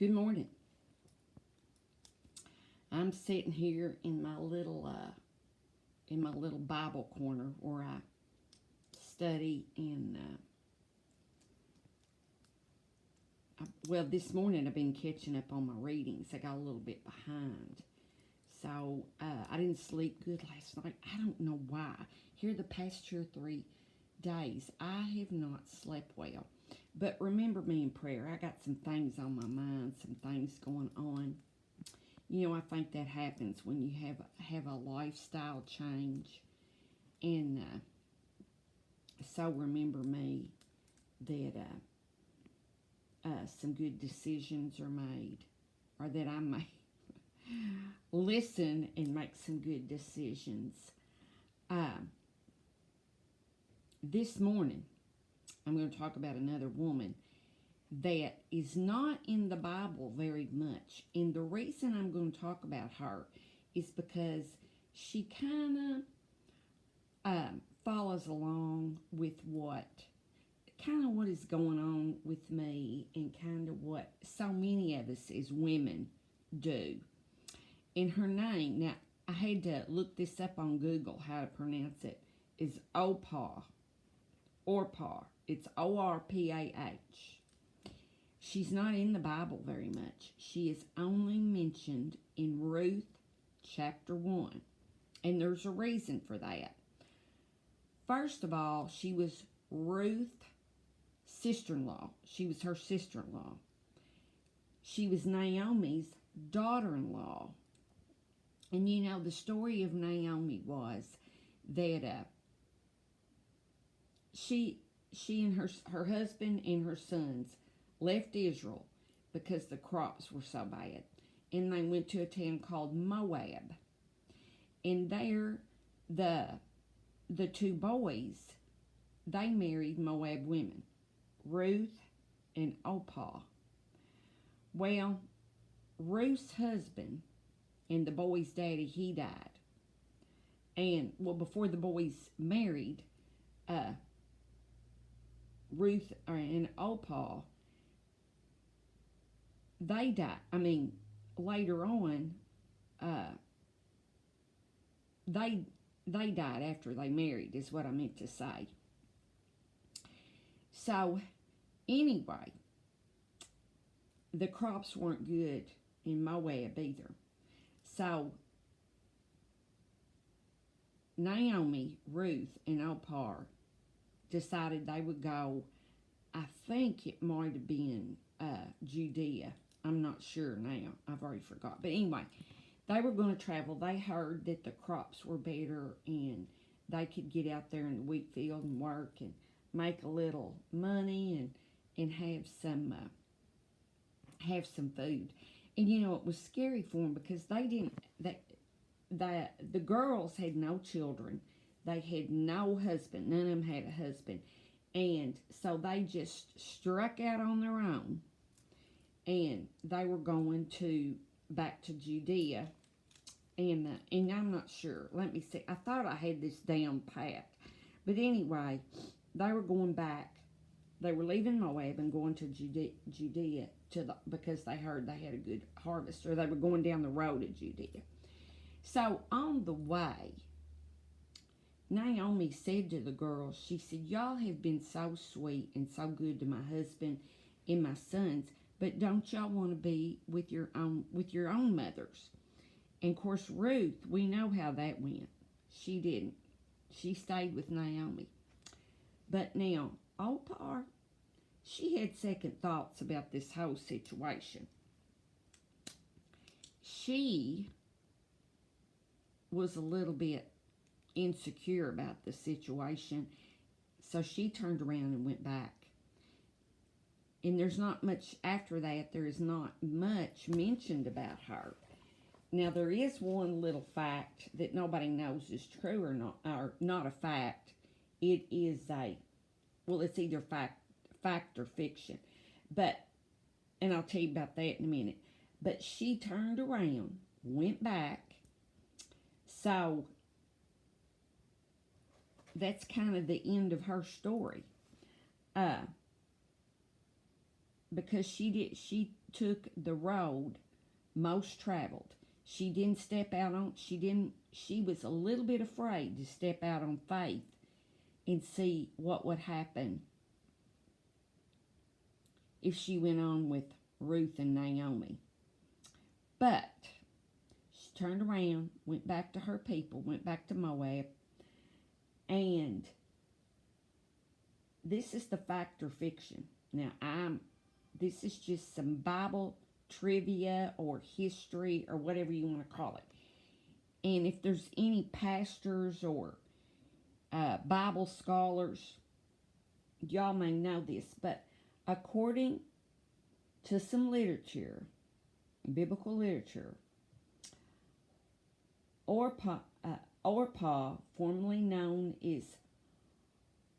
Good morning. I'm sitting here in my little Bible corner where I study and well, this morning I've been catching up on my readings. I got a little bit behind, so I didn't sleep good last night. I don't know why. Here the past 2 or 3 days, I have not slept well. But remember me in prayer. I got some things on my mind, some things going on. You know, I think that happens when you have a lifestyle change, and so remember me that some good decisions are made, or that I may listen and make some good decisions. This morning, I'm going to talk about another woman that is not in the Bible very much. And the reason I'm going to talk about her is because she kind of follows along with what is going on with me, and kind of what so many of us as women do. And her name, now I had to look this up on Google how to pronounce it, is Oprah. Orpah. It's O-R-P-A-H. She's not in the Bible very much. She is only mentioned in Ruth chapter 1. And there's a reason for that. First of all, she was Ruth's sister-in-law. She was her sister-in-law. She was Naomi's daughter-in-law. And you know, the story of Naomi was that she and her husband and her sons left Israel because the crops were so bad. And they went to a town called Moab. And there, the two boys, they married Moab women, Ruth and Oprah. Well, Ruth's husband and the boy's daddy, he died. And, well, before the boys married, Ruth and Oprah, they died. I mean, later on, they died after they married, is what I meant to say. So, anyway, the crops weren't good in Moab either. So, Naomi, Ruth, and Oprah decided they would go, I think it might have been Judea. I'm not sure now. I've already forgot. But anyway, they were going to travel. They heard that the crops were better and they could get out there in the wheat field and work and make a little money and have some food. And you know, it was scary for them because they didn't. The girls had no children. They had no husband. None of them had a husband. And so they just struck out on their own. And they were going back to Judea. And I'm not sure. Let me see. I thought I had this down pat. But anyway, they were going back. They were leaving Moab and going to Judea because they heard they had a good harvest. Or they were going down the road to Judea. So on the way, Naomi said to the girls, she said, y'all have been so sweet and so good to my husband and my sons, but don't y'all want to be with your own mothers? And of course, Ruth, we know how that went. She didn't. She stayed with Naomi. But now, Oprah, she had second thoughts about this whole situation. She was a little bit insecure about the situation, so she turned around and went back. And there's not much after that. There is not much mentioned about her. Now, there is one little fact that nobody knows is true or not a fact. It is it's either fact or fiction. And I'll tell you about that in a minute. But she turned around, went back. So that's kind of the end of her story. because she took the road most traveled. She didn't step out on, she was a little bit afraid to step out on faith and see what would happen if she went on with Ruth and Naomi. But she turned around, went back to her people, went back to Moab, and this is the fact or fiction. Now, this is just some Bible trivia or history or whatever you want to call it. And if there's any pastors or Bible scholars, y'all may know this, but according to some literature, biblical literature, Orpah, formerly known as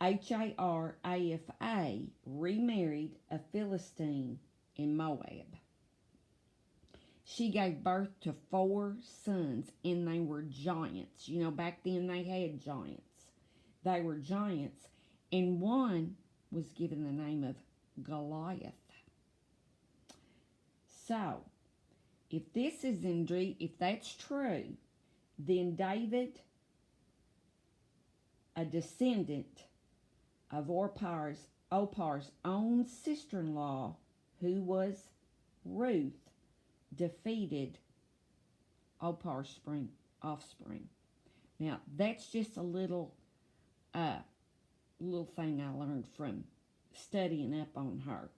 Harafa, remarried a Philistine in Moab. She gave birth to 4 sons, and they were giants. You know, back then they had giants. They were giants, and one was given the name of Goliath. So, if that's true, then David, a descendant of Orpah's own sister-in-law, who was Ruth, defeated Orpah's offspring. Now, that's just a little thing I learned from studying up on her.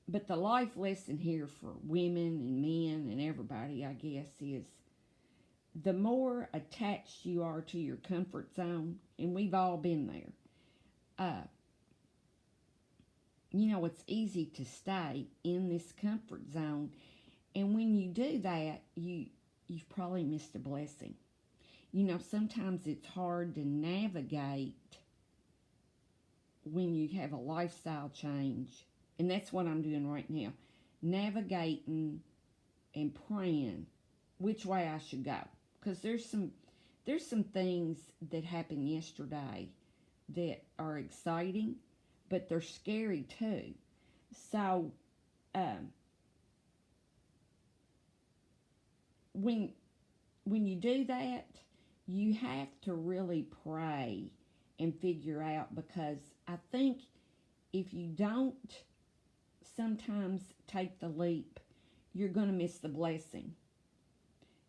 But the life lesson here for women and men and everybody, I guess, is the more attached you are to your comfort zone, and we've all been there, you know, it's easy to stay in this comfort zone. And when you do that, you've probably missed a blessing. You know, sometimes it's hard to navigate when you have a lifestyle change. And that's what I'm doing right now. Navigating and praying which way I should go. Because there's some things that happened yesterday that are exciting, but they're scary too. So, when you do that, you have to really pray and figure out, because I think if you don't sometimes take the leap, you're going to miss the blessing.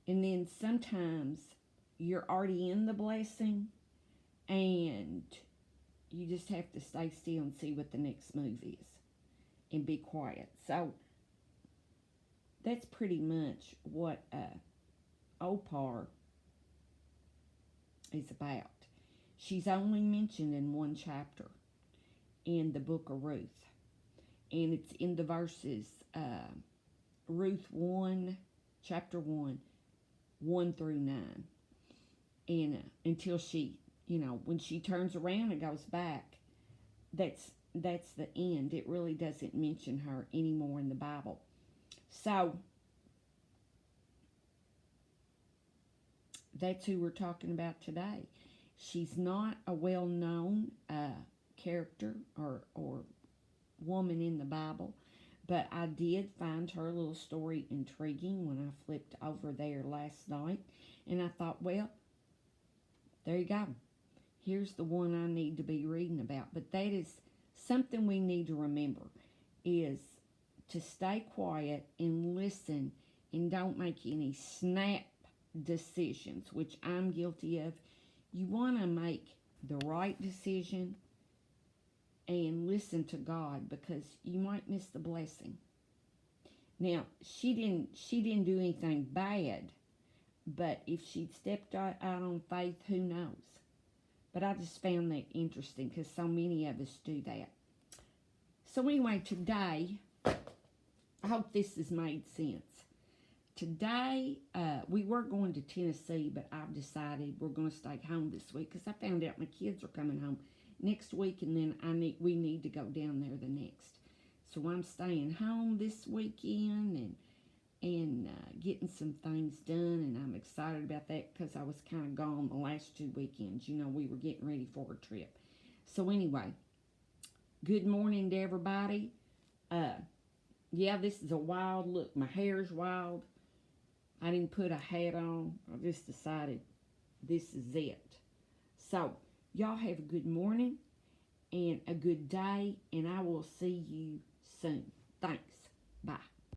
And then sometimes you're already in the blessing, and you just have to stay still and see what the next move is and be quiet. So that's pretty much what Oprah is about. She's only mentioned in one chapter in the book of Ruth. And it's in the verses, Ruth 1, chapter 1, 1 through 9. And until she, you know, when she turns around and goes back, that's the end. It really doesn't mention her anymore in the Bible. So, that's who we're talking about today. She's not a well-known character or woman in the Bible, but I did find her little story intriguing when I flipped over there last night, and I thought, well, there you go. Here's the one I need to be reading about. But that is something we need to remember, is to stay quiet and listen, and don't make any snap decisions, which I'm guilty of. You want to make the right decision and listen to God, because you might miss the blessing. Now, she didn't do anything bad, but if she'd stepped out on faith, who knows? But I just found that interesting, because so many of us do that. So anyway, today, I hope this has made sense. Today, we were going to Tennessee, but I've decided we're going to stay home this week, because I found out my kids are coming home next week, and then we need to go down there the next. So I'm staying home this weekend and getting some things done, and I'm excited about that, because I was kind of gone the last 2 weekends. You know, we were getting ready for a trip. So anyway, Good morning to everybody. Yeah, this is a wild look. My hair's wild. I didn't put a hat on. I just decided this is it. So, y'all have a good morning and a good day, and I will see you soon. Thanks. Bye.